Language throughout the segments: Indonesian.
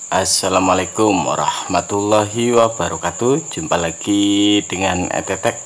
Assalamualaikum warahmatullahi wabarakatuh. Jumpa lagi dengan Etetek.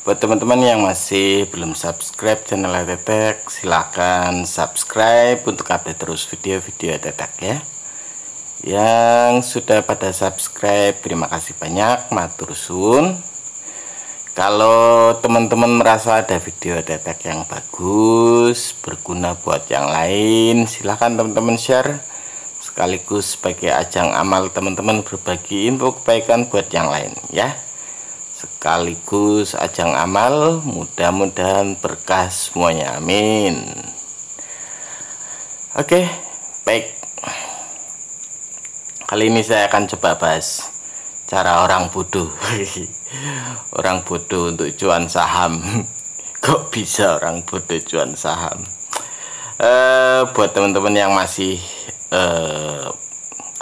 Buat teman-teman yang masih belum subscribe channel Etetek, silahkan subscribe untuk update terus video-video Etetek ya. Yang sudah pada subscribe, terima kasih banyak, matur suwun. Kalau teman-teman merasa ada video Etetek yang bagus, berguna buat yang lain, silahkan teman-teman share, sekaligus sebagai ajang amal teman-teman berbagi info kebaikan buat yang lain ya, sekaligus ajang amal, mudah-mudahan berkah semuanya, amin. Oke, baik, kali ini saya akan coba bahas cara orang bodoh orang bodoh untuk cuan saham. Kok bisa orang bodoh cuan saham? Buat teman-teman yang masih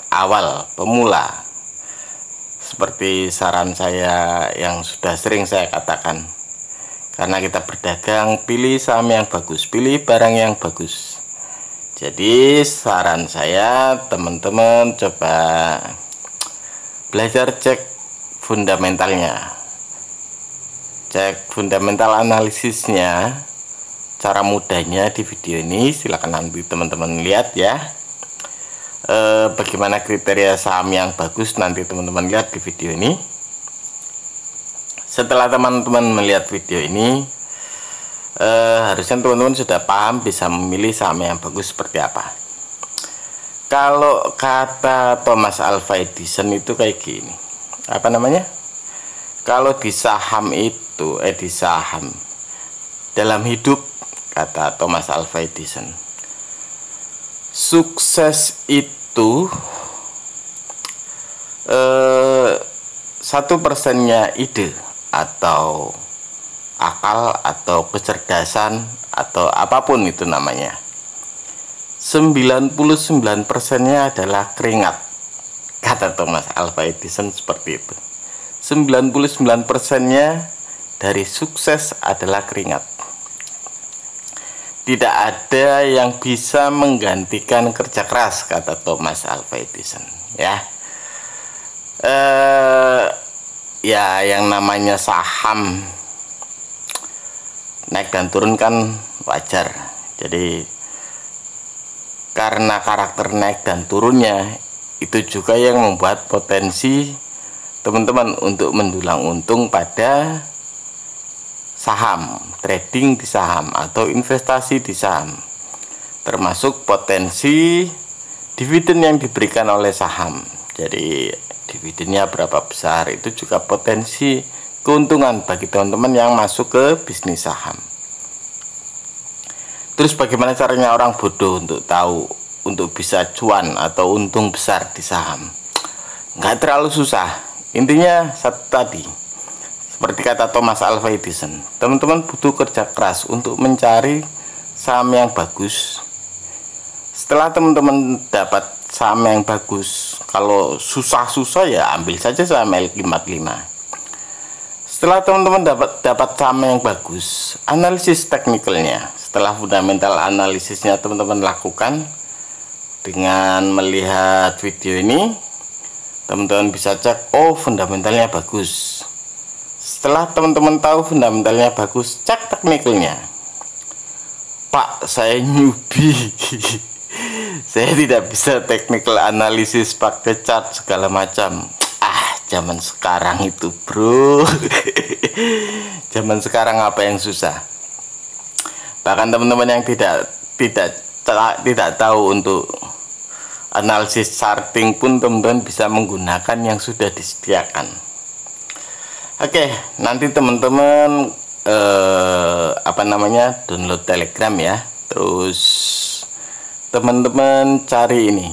awal pemula, seperti saran saya yang sudah sering saya katakan, karena kita berdagang, pilih saham yang bagus, pilih barang yang bagus. Jadi saran saya, teman-teman coba belajar cek fundamentalnya, cek fundamental analisisnya. Cara mudahnya di video ini, silakan nanti teman-teman lihat ya. Bagaimana kriteria saham yang bagus, nanti teman-teman lihat di video ini. Setelah teman-teman melihat video ini, harusnya teman-teman sudah paham bisa memilih saham yang bagus seperti apa. Kalau kata Thomas Alva Edison itu kayak gini, apa namanya, kalau di saham itu di saham dalam hidup, kata Thomas Alva Edison, sukses itu 1%-nya ide atau akal atau kecerdasan atau apapun itu namanya. 99%-nya adalah keringat, kata Thomas Alva Edison seperti itu. 99%-nya dari sukses adalah keringat. Tidak ada yang bisa menggantikan kerja keras, kata Thomas Alva Edison ya. Ya yang namanya saham naik dan turun kan wajar. Jadi karena karakter naik dan turunnya itu juga yang membuat potensi teman-teman untuk mendulang untung pada saham, trading di saham atau investasi di saham, termasuk potensi dividen yang diberikan oleh saham. Jadi dividennya berapa besar, itu juga potensi keuntungan bagi teman-teman yang masuk ke bisnis saham. Terus bagaimana caranya orang bodoh untuk tahu, untuk bisa cuan atau untung besar di saham? Nggak terlalu susah, intinya satu tadi. Seperti kata Thomas Alva Edison, teman-teman butuh kerja keras untuk mencari saham yang bagus. Setelah teman-teman dapat saham yang bagus, kalau susah-susah ya ambil saja saham L55. Setelah teman-teman dapat saham yang bagus, analisis teknikalnya, setelah fundamental analisisnya teman-teman lakukan dengan melihat video ini, teman-teman bisa cek, oh fundamentalnya bagus. Setelah teman-teman tahu fundamentalnya bagus, cek teknikalnya. Pak, saya newbie saya tidak bisa technical analysis pakai chart segala macam. Zaman sekarang itu bro zaman sekarang apa yang susah? Bahkan teman-teman yang tidak tahu untuk analisis charting pun teman-teman bisa menggunakan yang sudah disediakan. Oke, nanti teman-teman download Telegram ya. Terus teman-teman cari ini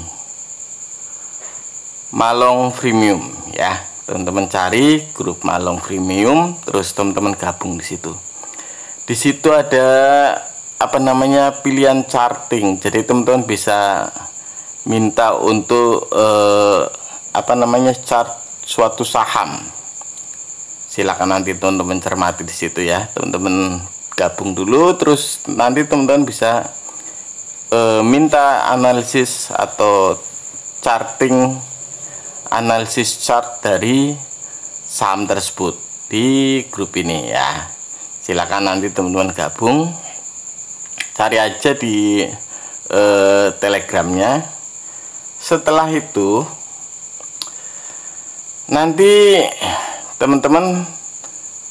Malong Premium ya. Teman-teman cari grup Malong Premium, terus teman-teman gabung di situ. Di situ ada pilihan charting. Jadi teman-teman bisa minta untuk chart suatu saham. Silakan nanti teman-teman cermati di situ ya. Teman-teman gabung dulu, terus nanti teman-teman bisa minta analisis atau charting, analisis chart dari saham tersebut di grup ini ya. Silakan nanti teman-teman gabung, cari aja di telegramnya. Setelah itu nanti teman-teman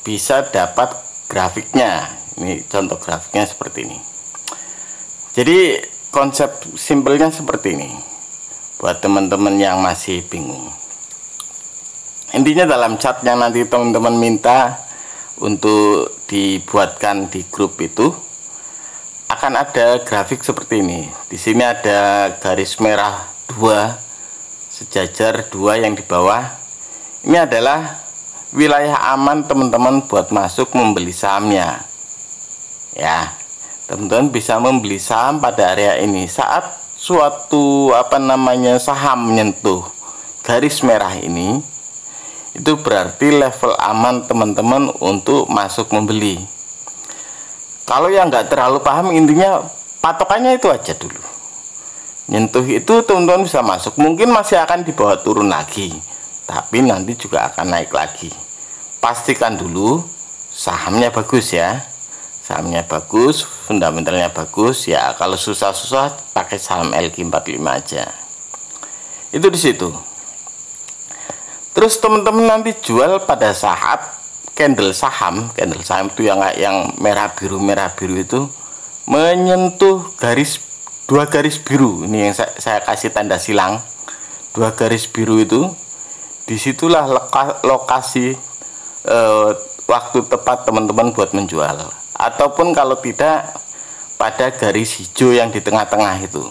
bisa dapat grafiknya. Ini contoh grafiknya seperti ini. Jadi konsep simpelnya seperti ini buat teman-teman yang masih bingung. Intinya dalam chart yang nanti teman-teman minta untuk dibuatkan di grup itu akan ada grafik seperti ini. Di sini ada garis merah 2, sejajar 2 yang di bawah. Ini adalah wilayah aman teman-teman buat masuk membeli sahamnya. Ya, teman-teman bisa membeli saham pada area ini saat suatu saham menyentuh garis merah ini. Itu berarti level aman teman-teman untuk masuk membeli. Kalau yang nggak terlalu paham, intinya patokannya itu aja dulu. Nyentuh itu teman-teman bisa masuk. Mungkin masih akan dibawa turun lagi, tapi nanti juga akan naik lagi. Pastikan dulu sahamnya bagus ya. Sahamnya bagus, fundamentalnya bagus ya. Kalau susah-susah pakai saham LQ45 aja. Itu di situ. Terus teman-teman nanti jual pada saat candle saham itu yang merah biru itu menyentuh dua garis biru. Ini yang saya kasih tanda silang. 2 garis biru itu, disitulah lokasi waktu tepat teman-teman buat menjual. Ataupun kalau tidak, pada garis hijau yang di tengah-tengah itu.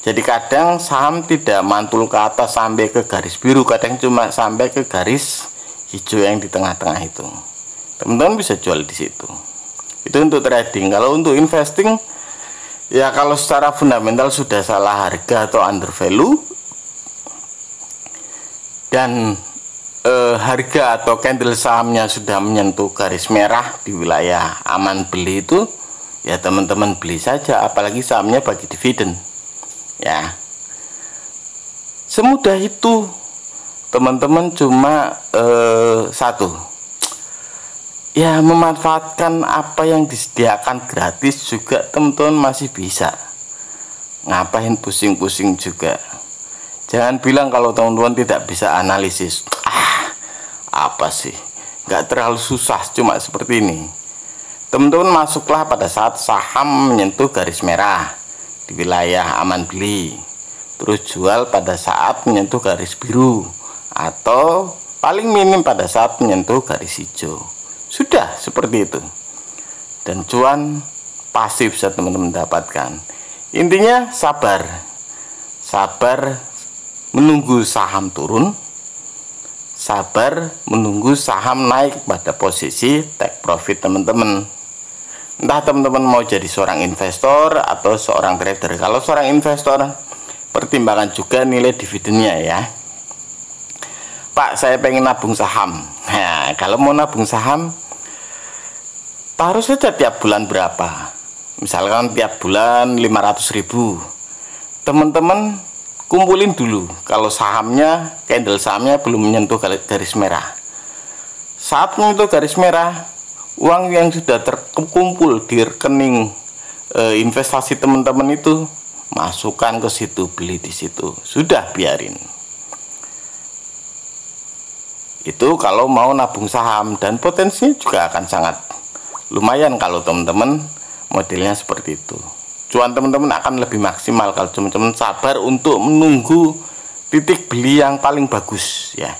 Jadi kadang saham tidak mantul ke atas sampai ke garis biru, kadang cuma sampai ke garis hijau yang di tengah-tengah itu. Teman-teman bisa jual di situ. Itu untuk trading. Kalau untuk investing, ya kalau secara fundamental sudah salah harga atau under value, dan harga atau candle sahamnya sudah menyentuh garis merah di wilayah aman beli itu, ya teman-teman beli saja, apalagi sahamnya bagi dividen ya. Semudah itu teman-teman. Cuma satu ya, memanfaatkan apa yang disediakan gratis juga teman-teman masih bisa. Ngapain pusing-pusing juga. Jangan bilang kalau teman-teman tidak bisa analisis. Apa sih, nggak terlalu susah, cuma seperti ini. Teman-teman masuklah pada saat saham menyentuh garis merah di wilayah aman beli, terus jual pada saat menyentuh garis biru, atau paling minim pada saat menyentuh garis hijau. Sudah seperti itu, dan cuan pasti bisa teman-teman dapatkan. Intinya sabar menunggu saham turun, sabar menunggu saham naik pada posisi take profit teman-teman. Entah teman-teman mau jadi seorang investor atau seorang trader. Kalau seorang investor, pertimbangkan juga nilai dividennya ya. Pak, saya pengen nabung saham. Nah, kalau mau nabung saham, taruh saja tiap bulan berapa. Misalkan tiap bulan 500.000. Teman-teman kumpulin dulu kalau sahamnya, candle sahamnya belum menyentuh garis merah. Saat menyentuh garis merah, uang yang sudah terkumpul di rekening investasi teman-teman itu masukkan ke situ, beli di situ. Sudah, biarin. Itu kalau mau nabung saham, dan potensinya juga akan sangat lumayan kalau teman-teman modelnya seperti itu. Cuan teman-teman akan lebih maksimal kalau teman-teman sabar untuk menunggu titik beli yang paling bagus ya.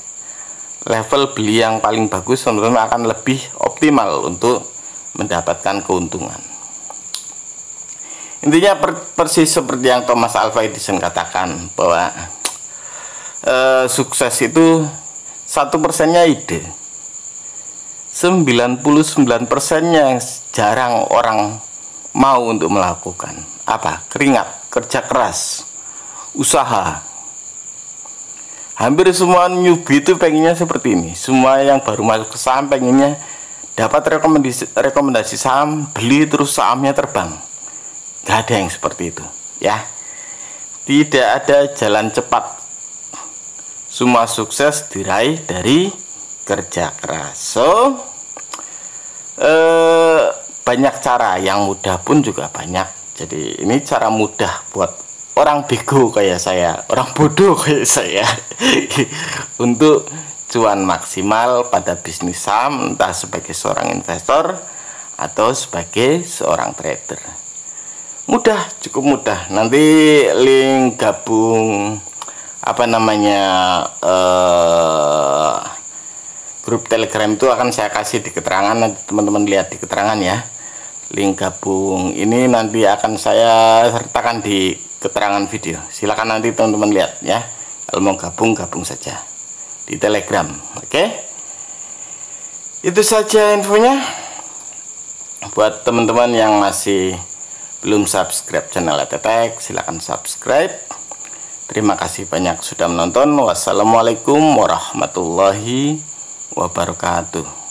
Level beli yang paling bagus teman-teman akan lebih optimal untuk mendapatkan keuntungan. Intinya persis seperti yang Thomas Alva Edison katakan, bahwa sukses itu 1%-nya ide, 99%-nya jarang orang mau untuk melakukan. Apa? Keringat, kerja keras, usaha. Hampir semua newbie itu pengennya seperti ini. Semua yang baru masuk ke saham pengennya dapat rekomendasi saham, beli terus sahamnya terbang. Gak ada yang seperti itu ya. Tidak ada jalan cepat. Semua sukses diraih dari kerja keras. So, banyak cara, yang mudah pun juga banyak. Jadi ini cara mudah buat orang bego kayak saya, orang bodoh kayak saya untuk cuan maksimal pada bisnis saham, entah sebagai seorang investor atau sebagai seorang trader. Mudah, cukup mudah. Nanti link gabung grup Telegram itu akan saya kasih di keterangan, nanti teman-teman lihat di keterangan ya. Link gabung ini nanti akan saya sertakan di keterangan video. Silakan nanti teman-teman lihat ya. Kalau mau gabung saja di Telegram. Oke. Itu saja infonya. Buat teman-teman yang masih belum subscribe channel Etetek, silakan subscribe. Terima kasih banyak sudah menonton. Wassalamualaikum warahmatullahi wabarakatuh.